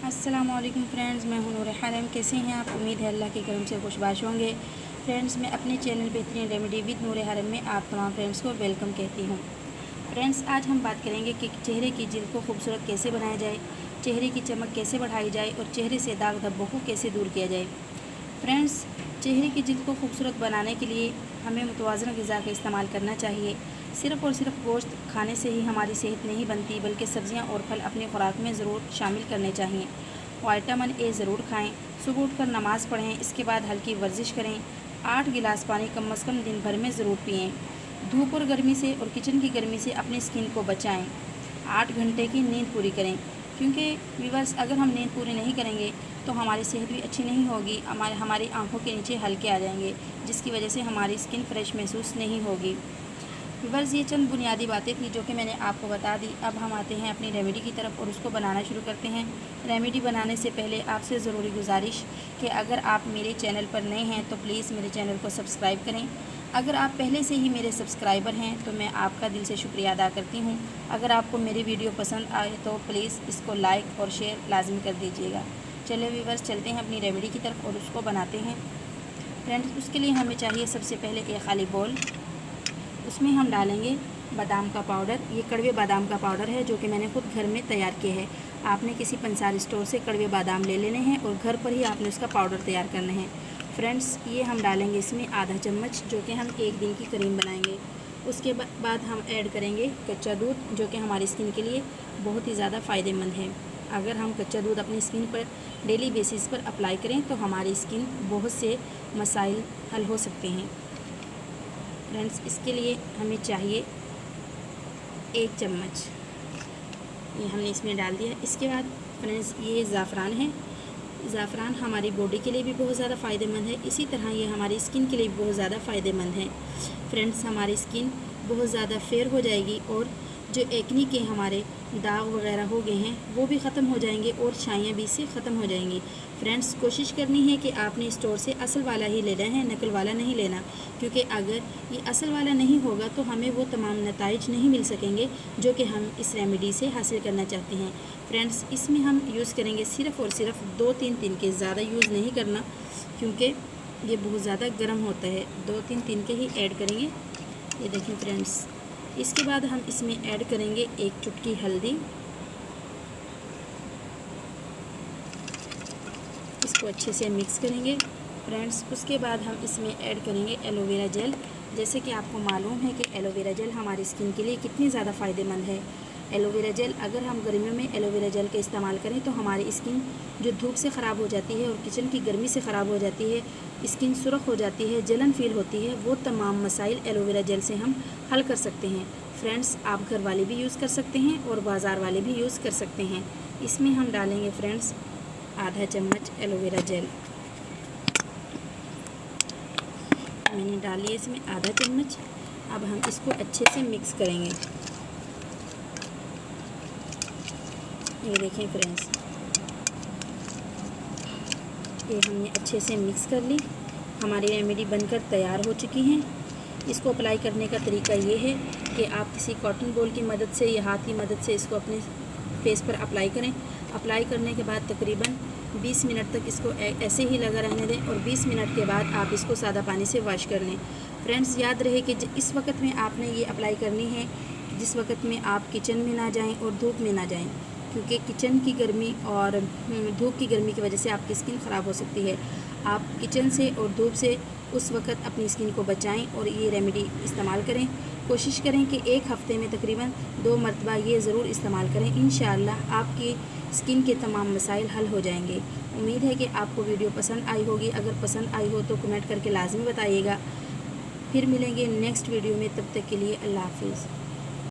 अस्सलामुअलैकुम फ्रेंड्स, मैं हूं नूर हरम। कैसे हैं आप? उम्मीद है अल्लाह के करम से खुशबाश होंगे। फ्रेंड्स, मैं अपने चैनल बेहतरीन रेमेडी विद नूर हरम में आप तमाम फ्रेंड्स को वेलकम कहती हूं। फ्रेंड्स, आज हम बात करेंगे कि चेहरे की जिल्द को खूबसूरत कैसे बनाया जाए, चेहरे की चमक कैसे बढ़ाई जाए और चेहरे से दाग धब्बों को कैसे दूर किया जाए। फ्रेंड्स, चेहरे की जिल्द को खूबसूरत बनाने के लिए हमें मुतवाज़न ग़िज़ा का इस्तेमाल करना चाहिए। सिर्फ़ और सिर्फ गोश्त खाने से ही हमारी सेहत नहीं बनती, बल्कि सब्ज़ियाँ और फल अपनी खुराक में ज़रूर शामिल करने चाहिए। विटामिन ए ज़रूर खाएं, सुबह उठकर नमाज़ पढ़ें, इसके बाद हल्की वर्जिश करें। 8 गिलास पानी कम अज़ कम दिन भर में ज़रूर पिएँ। धूप और गर्मी से और किचन की गर्मी से अपनी स्किन को बचाएं। 8 घंटे की नींद पूरी करें, क्योंकि व्यूअर्स, अगर हम नींद पूरी नहीं करेंगे तो हमारी सेहत भी अच्छी नहीं होगी। हमारी आंखों के नीचे हल्के आ जाएंगे, जिसकी वजह से हमारी स्किन फ्रेश महसूस नहीं होगी। व्यूअर्स, ये चंद बुनियादी बातें थी जो कि मैंने आपको बता दी। अब हम आते हैं अपनी रेमेडी की तरफ और उसको बनाना शुरू करते हैं। रेमेडी बनाने से पहले आपसे ज़रूरी गुजारिश कि अगर आप मेरे चैनल पर नए हैं तो प्लीज़ मेरे चैनल को सब्सक्राइब करें। अगर आप पहले से ही मेरे सब्सक्राइबर हैं तो मैं आपका दिल से शुक्रिया अदा करती हूँ। अगर आपको मेरी वीडियो पसंद आए तो प्लीज़ इसको लाइक और शेयर लाजमी कर दीजिएगा। चलिए व्यूअर्स, चलते हैं अपनी रेमेडी की तरफ और उसको बनाते हैं। फ्रेंड्स, उसके लिए हमें चाहिए सबसे पहले एक खाली बोल। उसमें हम डालेंगे बादाम का पाउडर। ये कड़वे बादाम का पाउडर है जो कि मैंने खुद घर में तैयार किया है। आपने किसी पंसार स्टोर से कड़वे बादाम ले लेने हैं और घर पर ही आपने उसका पाउडर तैयार करना है। फ्रेंड्स, ये हम डालेंगे इसमें आधा चम्मच, जो कि हम एक दिन की करीम बनाएंगे। उसके बाद हम ऐड करेंगे कच्चा दूध, जो कि हमारी स्किन के लिए बहुत ही ज़्यादा फ़ायदेमंद है। अगर हम कच्चा दूध अपनी स्किन पर डेली बेसिस पर अप्लाई करें तो हमारी स्किन बहुत से मसाइल हल हो सकते हैं। फ्रेंड्स, इसके लिए हमें चाहिए 1 चम्मच, ये हमने इसमें डाल दिया। इसके बाद फ्रेंड्स, ये ज़ाफ़रान है। ज़ाफ़रान हमारी बॉडी के लिए भी बहुत ज़्यादा फ़ायदेमंद है, इसी तरह ये हमारी स्किन के लिए भी बहुत ज़्यादा फ़ायदेमंद है। फ्रेंड्स, हमारी स्किन बहुत ज़्यादा फेयर हो जाएगी और जो एक्नी के हमारे दाग वगैरह हो गए हैं वो भी ख़त्म हो जाएंगे और छाइयाँ भी इससे ख़त्म हो जाएंगी। फ्रेंड्स, कोशिश करनी है कि आपने स्टोर से असल वाला ही लेना है, नकल वाला नहीं लेना, क्योंकि अगर ये असल वाला नहीं होगा तो हमें वो तमाम नताइज नहीं मिल सकेंगे जो कि हम इस रेमेडी से हासिल करना चाहते हैं। फ्रेंड्स, इसमें हम यूज़ करेंगे सिर्फ़ और सिर्फ 2-3 तिनके, ज़्यादा यूज़ नहीं करना क्योंकि ये बहुत ज़्यादा गर्म होता है। 2-3 तिनके ही ऐड करेंगे। ये देखें फ्रेंड्स, इसके बाद हम इसमें ऐड करेंगे 1 चुटकी हल्दी। इसको अच्छे से मिक्स करेंगे। फ्रेंड्स, उसके बाद हम इसमें ऐड करेंगे एलोवेरा जेल। जैसे कि आपको मालूम है कि एलोवेरा जेल हमारी स्किन के लिए कितनी ज़्यादा फ़ायदेमंद है। एलोवेरा जेल, अगर हम गर्मियों में एलोवेरा जेल का इस्तेमाल करें तो हमारी स्किन जो धूप से ख़राब हो जाती है और किचन की गर्मी से ख़राब हो जाती है, स्किन सुर्ख हो जाती है, जलन फील होती है, वो तमाम मसाइल एलोवेरा जेल से हम हल कर सकते हैं। फ्रेंड्स, आप घर वाले भी यूज़ कर सकते हैं और बाज़ार वाले भी यूज़ कर सकते हैं। इसमें हम डालेंगे फ्रेंड्स आधा चम्मच एलोवेरा जेल। मैंने डाली है इसमें आधा चम्मच। अब हम इसको अच्छे से मिक्स करेंगे। ये देखें फ्रेंड्स, ये हमने अच्छे से मिक्स कर ली। हमारी रेमेडी बनकर तैयार हो चुकी हैं। इसको अप्लाई करने का तरीका ये है कि आप किसी कॉटन बॉल की मदद से या हाथ की मदद से इसको अपने फेस पर अप्लाई करें। अप्लाई करने के बाद तकरीबन 20 मिनट तक इसको ऐसे ही लगा रहने दें और 20 मिनट के बाद आप इसको सादा पानी से वॉश कर लें। फ्रेंड्स, याद रहे कि इस वक्त में आपने ये अप्लाई करनी है जिस वक्त में आप किचन में ना जाएं और धूप में ना जाएं, क्योंकि किचन की गर्मी और धूप की गर्मी की वजह से आपकी स्किन ख़राब हो सकती है। आप किचन से और धूप से उस वक्त अपनी स्किन को बचाएं और ये रेमेडी इस्तेमाल करें। कोशिश करें कि 1 हफ़्ते में तकरीबन 2 मरतबा ये ज़रूर इस्तेमाल करें। इंशाअल्लाह आपकी स्किन के तमाम मसाइल हल हो जाएंगे। उम्मीद है कि आपको वीडियो पसंद आई होगी। अगर पसंद आई हो तो कमेंट करके लाजमी बताइएगा। फिर मिलेंगे नेक्स्ट वीडियो में, तब तक के लिए अल्लाह हाफिज़।